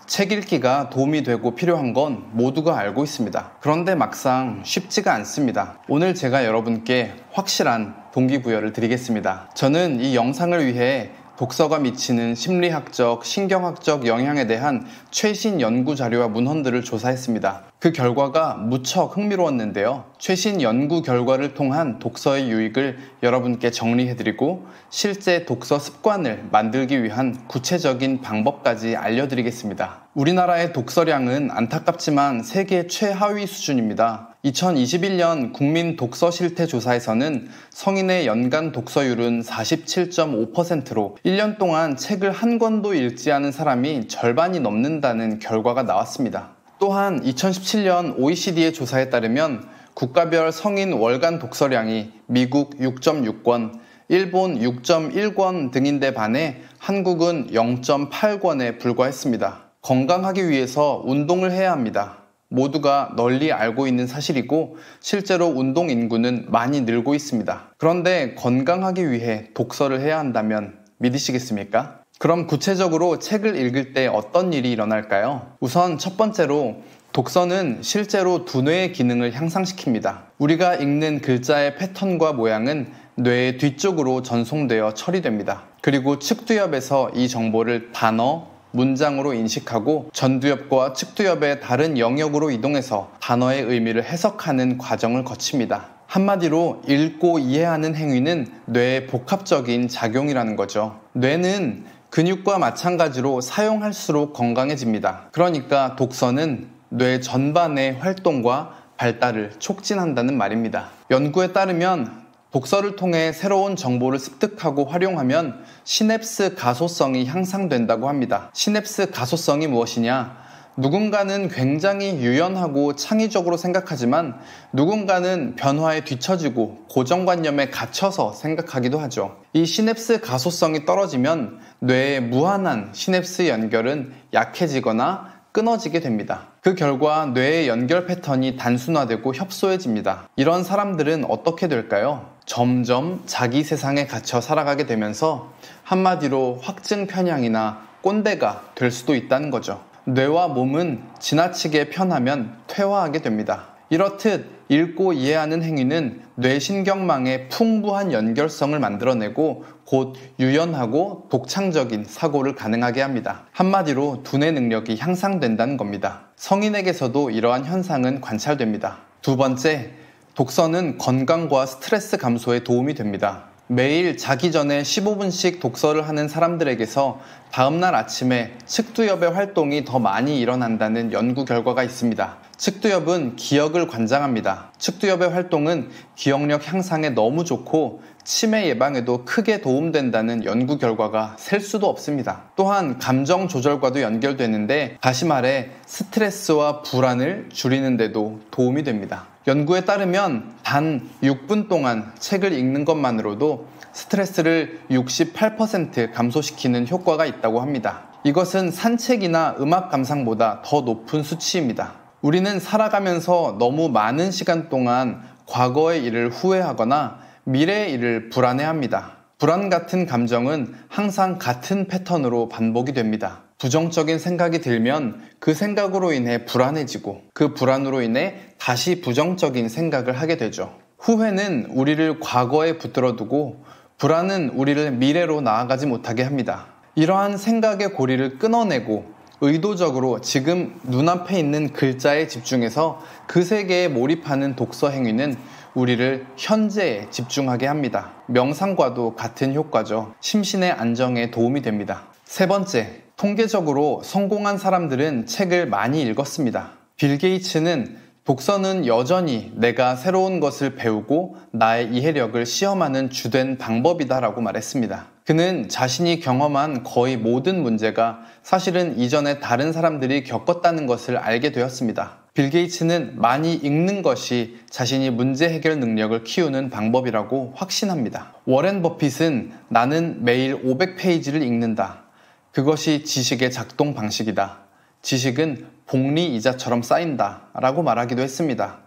책 읽기가 도움이 되고 필요한 건 모두가 알고 있습니다. 그런데 막상 쉽지가 않습니다. 오늘 제가 여러분께 확실한 동기부여를 드리겠습니다. 저는 이 영상을 위해 독서가 미치는 심리학적, 신경학적 영향에 대한 최신 연구 자료와 문헌들을 조사했습니다. 그 결과가 무척 흥미로웠는데요. 최신 연구 결과를 통한 독서의 유익을 여러분께 정리해드리고 실제 독서 습관을 만들기 위한 구체적인 방법까지 알려드리겠습니다. 우리나라의 독서량은 안타깝지만 세계 최하위 수준입니다. 2021년 국민 독서 실태 조사에서는 성인의 연간 독서율은 47.5%로 1년 동안 책을 한 권도 읽지 않은 사람이 절반이 넘는다는 결과가 나왔습니다. 또한 2017년 OECD의 조사에 따르면 국가별 성인 월간 독서량이 미국 6.6권, 일본 6.1권 등인데 반해 한국은 0.8권에 불과했습니다. 건강하기 위해서 운동을 해야 합니다. 모두가 널리 알고 있는 사실이고 실제로 운동 인구는 많이 늘고 있습니다. 그런데 건강하기 위해 독서를 해야 한다면 믿으시겠습니까? 그럼 구체적으로 책을 읽을 때 어떤 일이 일어날까요? 우선 첫 번째로 독서는 실제로 두뇌의 기능을 향상시킵니다. 우리가 읽는 글자의 패턴과 모양은 뇌의 뒤쪽으로 전송되어 처리됩니다. 그리고 측두엽에서 이 정보를 단어, 문장으로 인식하고 전두엽과 측두엽의 다른 영역으로 이동해서 단어의 의미를 해석하는 과정을 거칩니다. 한마디로 읽고 이해하는 행위는 뇌의 복합적인 작용이라는 거죠. 뇌는 근육과 마찬가지로 사용할수록 건강해집니다. 그러니까 독서는 뇌 전반의 활동과 발달을 촉진한다는 말입니다. 연구에 따르면 독서를 통해 새로운 정보를 습득하고 활용하면 시냅스 가소성이 향상된다고 합니다. 시냅스 가소성이 무엇이냐? 누군가는 굉장히 유연하고 창의적으로 생각하지만 누군가는 변화에 뒤처지고 고정관념에 갇혀서 생각하기도 하죠. 이 시냅스 가소성이 떨어지면 뇌의 무한한 시냅스 연결은 약해지거나 끊어지게 됩니다. 그 결과 뇌의 연결 패턴이 단순화되고 협소해집니다. 이런 사람들은 어떻게 될까요? 점점 자기 세상에 갇혀 살아가게 되면서 한마디로 확증 편향이나 꼰대가 될 수도 있다는 거죠. 뇌와 몸은 지나치게 편하면 퇴화하게 됩니다. 이렇듯 읽고 이해하는 행위는 뇌신경망의 풍부한 연결성을 만들어내고 곧 유연하고 독창적인 사고를 가능하게 합니다. 한마디로 두뇌 능력이 향상된다는 겁니다. 성인에게서도 이러한 현상은 관찰됩니다. 두 번째, 독서는 건강과 스트레스 감소에 도움이 됩니다. 매일 자기 전에 15분씩 독서를 하는 사람들에게서 다음날 아침에 측두엽의 활동이 더 많이 일어난다는 연구 결과가 있습니다. 측두엽은 기억을 관장합니다. 측두엽의 활동은 기억력 향상에 너무 좋고 치매 예방에도 크게 도움된다는 연구 결과가 셀 수도 없습니다. 또한 감정 조절과도 연결되는데 다시 말해 스트레스와 불안을 줄이는 데도 도움이 됩니다. 연구에 따르면 단 6분 동안 책을 읽는 것만으로도 스트레스를 68% 감소시키는 효과가 있다고 합니다. 이것은 산책이나 음악 감상보다 더 높은 수치입니다. 우리는 살아가면서 너무 많은 시간 동안 과거의 일을 후회하거나 미래의 일을 불안해합니다. 불안 같은 감정은 항상 같은 패턴으로 반복이 됩니다. 부정적인 생각이 들면 그 생각으로 인해 불안해지고 그 불안으로 인해 다시 부정적인 생각을 하게 되죠. 후회는 우리를 과거에 붙들어두고 불안은 우리를 미래로 나아가지 못하게 합니다. 이러한 생각의 고리를 끊어내고 의도적으로 지금 눈앞에 있는 글자에 집중해서 그 세계에 몰입하는 독서 행위는 우리를 현재에 집중하게 합니다. 명상과도 같은 효과죠. 심신의 안정에 도움이 됩니다. 세 번째, 통계적으로 성공한 사람들은 책을 많이 읽었습니다. 빌 게이츠는 독서는 여전히 내가 새로운 것을 배우고 나의 이해력을 시험하는 주된 방법이다라고 말했습니다. 그는 자신이 경험한 거의 모든 문제가 사실은 이전에 다른 사람들이 겪었다는 것을 알게 되었습니다. 빌 게이츠는 많이 읽는 것이 자신이 문제 해결 능력을 키우는 방법이라고 확신합니다. 워렌 버핏은 나는 매일 500페이지를 읽는다. 그것이 지식의 작동 방식이다. 지식은 복리 이자처럼 쌓인다 라고 말하기도 했습니다.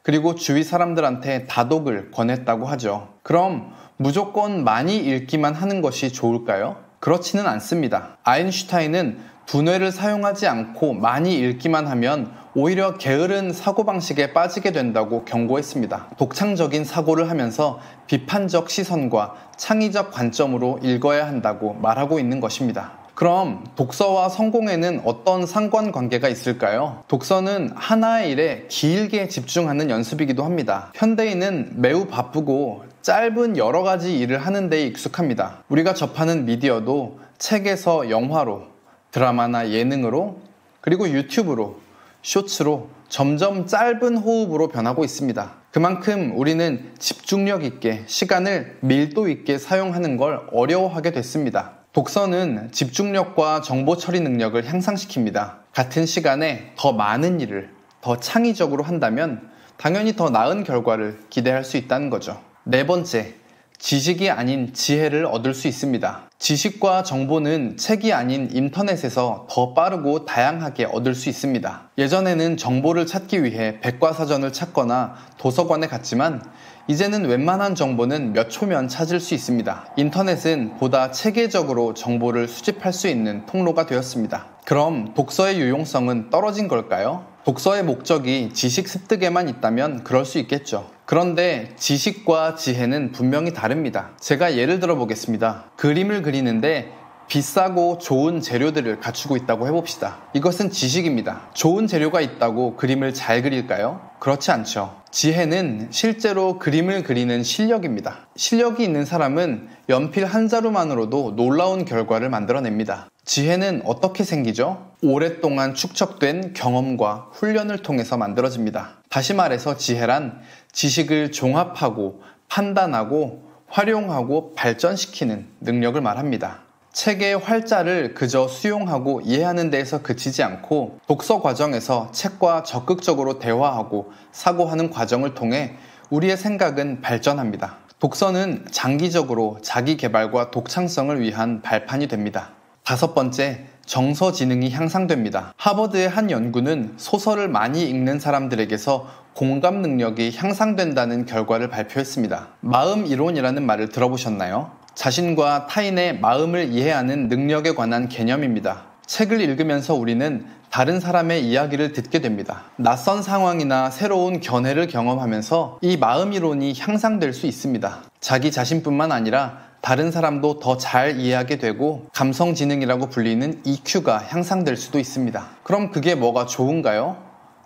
그리고 주위 사람들한테 다독을 권했다고 하죠. 그럼 무조건 많이 읽기만 하는 것이 좋을까요? 그렇지는 않습니다. 아인슈타인은 두뇌를 사용하지 않고 많이 읽기만 하면 오히려 게으른 사고방식에 빠지게 된다고 경고했습니다. 독창적인 사고를 하면서 비판적 시선과 창의적 관점으로 읽어야 한다고 말하고 있는 것입니다. 그럼 독서와 성공에는 어떤 상관관계가 있을까요? 독서는 하나의 일에 길게 집중하는 연습이기도 합니다. 현대인은 매우 바쁘고 짧은 여러 가지 일을 하는 데 익숙합니다. 우리가 접하는 미디어도 책에서 영화로, 드라마나 예능으로, 그리고 유튜브로, 쇼츠로 점점 짧은 호흡으로 변하고 있습니다. 그만큼 우리는 집중력 있게 시간을 밀도 있게 사용하는 걸 어려워하게 됐습니다. 독서는 집중력과 정보 처리 능력을 향상시킵니다. 같은 시간에 더 많은 일을 더 창의적으로 한다면 당연히 더 나은 결과를 기대할 수 있다는 거죠. 네 번째, 지식이 아닌 지혜를 얻을 수 있습니다. 지식과 정보는 책이 아닌 인터넷에서 더 빠르고 다양하게 얻을 수 있습니다. 예전에는 정보를 찾기 위해 백과사전을 찾거나 도서관에 갔지만 이제는 웬만한 정보는 몇 초면 찾을 수 있습니다. 인터넷은 보다 체계적으로 정보를 수집할 수 있는 통로가 되었습니다. 그럼 독서의 유용성은 떨어진 걸까요? 독서의 목적이 지식 습득에만 있다면 그럴 수 있겠죠. 그런데 지식과 지혜는 분명히 다릅니다. 제가 예를 들어 보겠습니다. 그림을 그리는데 비싸고 좋은 재료들을 갖추고 있다고 해봅시다. 이것은 지식입니다. 좋은 재료가 있다고 그림을 잘 그릴까요? 그렇지 않죠. 지혜는 실제로 그림을 그리는 실력입니다. 실력이 있는 사람은 연필 한 자루만으로도 놀라운 결과를 만들어냅니다. 지혜는 어떻게 생기죠? 오랫동안 축적된 경험과 훈련을 통해서 만들어집니다. 다시 말해서 지혜란 지식을 종합하고 판단하고 활용하고 발전시키는 능력을 말합니다. 책의 활자를 그저 수용하고 이해하는 데에서 그치지 않고 독서 과정에서 책과 적극적으로 대화하고 사고하는 과정을 통해 우리의 생각은 발전합니다. 독서는 장기적으로 자기 개발과 독창성을 위한 발판이 됩니다. 다섯 번째, 정서 지능이 향상됩니다. 하버드의 한 연구는 소설을 많이 읽는 사람들에게서 공감 능력이 향상된다는 결과를 발표했습니다. 마음 이론이라는 말을 들어보셨나요? 자신과 타인의 마음을 이해하는 능력에 관한 개념입니다. 책을 읽으면서 우리는 다른 사람의 이야기를 듣게 됩니다. 낯선 상황이나 새로운 견해를 경험하면서 이 마음 이론이 향상될 수 있습니다. 자기 자신뿐만 아니라 다른 사람도 더 잘 이해하게 되고 감성지능이라고 불리는 EQ가 향상될 수도 있습니다. 그럼 그게 뭐가 좋은가요?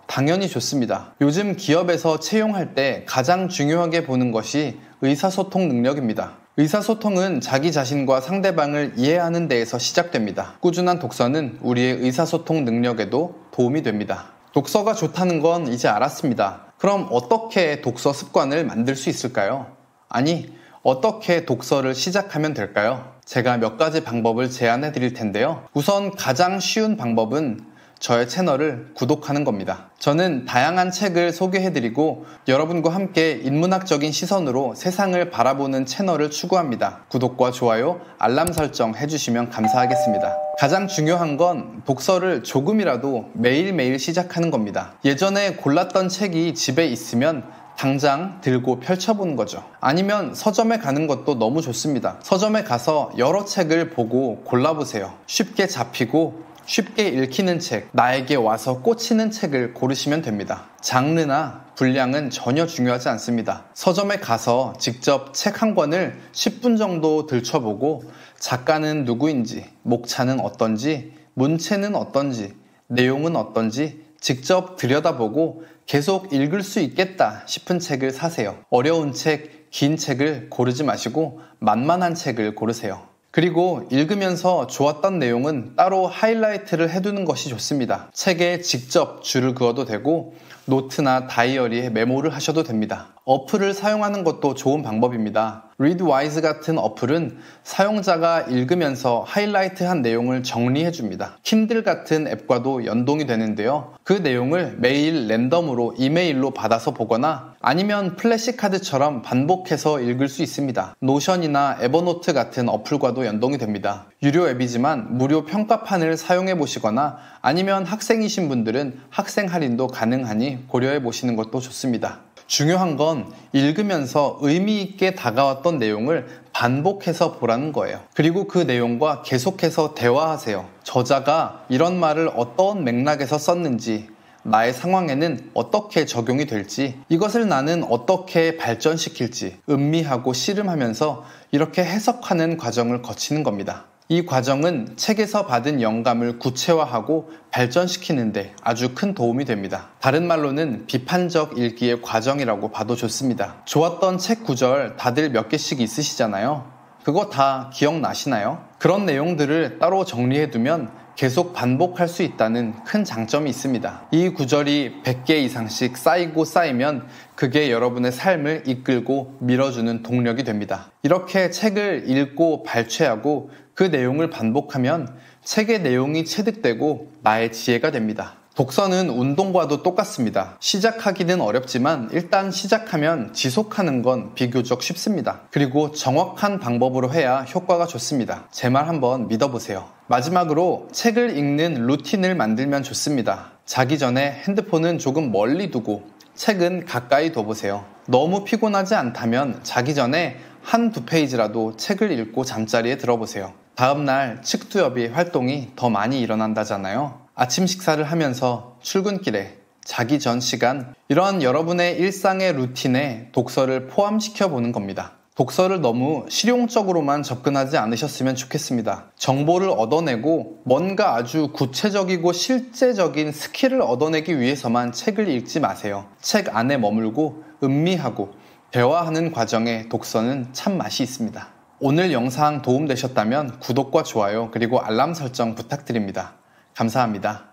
당연히 좋습니다. 요즘 기업에서 채용할 때 가장 중요하게 보는 것이 의사소통 능력입니다. 의사소통은 자기 자신과 상대방을 이해하는 데에서 시작됩니다. 꾸준한 독서는 우리의 의사소통 능력에도 도움이 됩니다. 독서가 좋다는 건 이제 알았습니다. 그럼 어떻게 독서 습관을 만들 수 있을까요? 아니, 어떻게 독서를 시작하면 될까요? 제가 몇 가지 방법을 제안해 드릴 텐데요. 우선 가장 쉬운 방법은 저의 채널을 구독하는 겁니다. 저는 다양한 책을 소개해드리고 여러분과 함께 인문학적인 시선으로 세상을 바라보는 채널을 추구합니다. 구독과 좋아요, 알람 설정 해주시면 감사하겠습니다. 가장 중요한 건 독서를 조금이라도 매일매일 시작하는 겁니다. 예전에 골랐던 책이 집에 있으면 당장 들고 펼쳐보는 거죠. 아니면 서점에 가는 것도 너무 좋습니다. 서점에 가서 여러 책을 보고 골라보세요. 쉽게 잡히고 쉽게 읽히는 책, 나에게 와서 꽂히는 책을 고르시면 됩니다. 장르나 분량은 전혀 중요하지 않습니다. 서점에 가서 직접 책 한 권을 10분 정도 들춰보고 작가는 누구인지, 목차는 어떤지, 문체는 어떤지, 내용은 어떤지 직접 들여다보고 계속 읽을 수 있겠다 싶은 책을 사세요. 어려운 책, 긴 책을 고르지 마시고 만만한 책을 고르세요. 그리고 읽으면서 좋았던 내용은 따로 하이라이트를 해두는 것이 좋습니다. 책에 직접 줄을 그어도 되고 노트나 다이어리에 메모를 하셔도 됩니다. 어플을 사용하는 것도 좋은 방법입니다. 리드와이즈 같은 어플은 사용자가 읽으면서 하이라이트한 내용을 정리해줍니다. 킨들 같은 앱과도 연동이 되는데요. 그 내용을 매일 랜덤으로 이메일로 받아서 보거나 아니면 플래시카드처럼 반복해서 읽을 수 있습니다. 노션이나 에버노트 같은 어플과도 연동이 됩니다. 유료 앱이지만 무료 평가판을 사용해 보시거나 아니면 학생이신 분들은 학생 할인도 가능하니 고려해 보시는 것도 좋습니다. 중요한 건 읽으면서 의미 있게 다가왔던 내용을 반복해서 보라는 거예요. 그리고 그 내용과 계속해서 대화하세요. 저자가 이런 말을 어떤 맥락에서 썼는지, 나의 상황에는 어떻게 적용이 될지, 이것을 나는 어떻게 발전시킬지 음미하고 씨름하면서 이렇게 해석하는 과정을 거치는 겁니다. 이 과정은 책에서 받은 영감을 구체화하고 발전시키는데 아주 큰 도움이 됩니다. 다른 말로는 비판적 읽기의 과정이라고 봐도 좋습니다. 좋았던 책 구절 다들 몇 개씩 있으시잖아요. 그거 다 기억나시나요? 그런 내용들을 따로 정리해두면 계속 반복할 수 있다는 큰 장점이 있습니다. 이 구절이 100개 이상씩 쌓이고 쌓이면 그게 여러분의 삶을 이끌고 밀어주는 동력이 됩니다. 이렇게 책을 읽고 발췌하고 그 내용을 반복하면 책의 내용이 체득되고 나의 지혜가 됩니다. 독서는 운동과도 똑같습니다. 시작하기는 어렵지만 일단 시작하면 지속하는 건 비교적 쉽습니다. 그리고 정확한 방법으로 해야 효과가 좋습니다. 제 말 한번 믿어보세요. 마지막으로 책을 읽는 루틴을 만들면 좋습니다. 자기 전에 핸드폰은 조금 멀리 두고 책은 가까이 둬보세요. 너무 피곤하지 않다면 자기 전에 한두 페이지라도 책을 읽고 잠자리에 들어보세요. 다음날 측두엽이 활동이 더 많이 일어난다잖아요. 아침 식사를 하면서, 출근길에, 자기 전 시간, 이런 여러분의 일상의 루틴에 독서를 포함시켜 보는 겁니다. 독서를 너무 실용적으로만 접근하지 않으셨으면 좋겠습니다. 정보를 얻어내고 뭔가 아주 구체적이고 실제적인 스킬을 얻어내기 위해서만 책을 읽지 마세요. 책 안에 머물고 음미하고 대화하는 과정에 독서는 참 맛이 있습니다. 오늘 영상 도움되셨다면 구독과 좋아요 그리고 알람 설정 부탁드립니다. 감사합니다.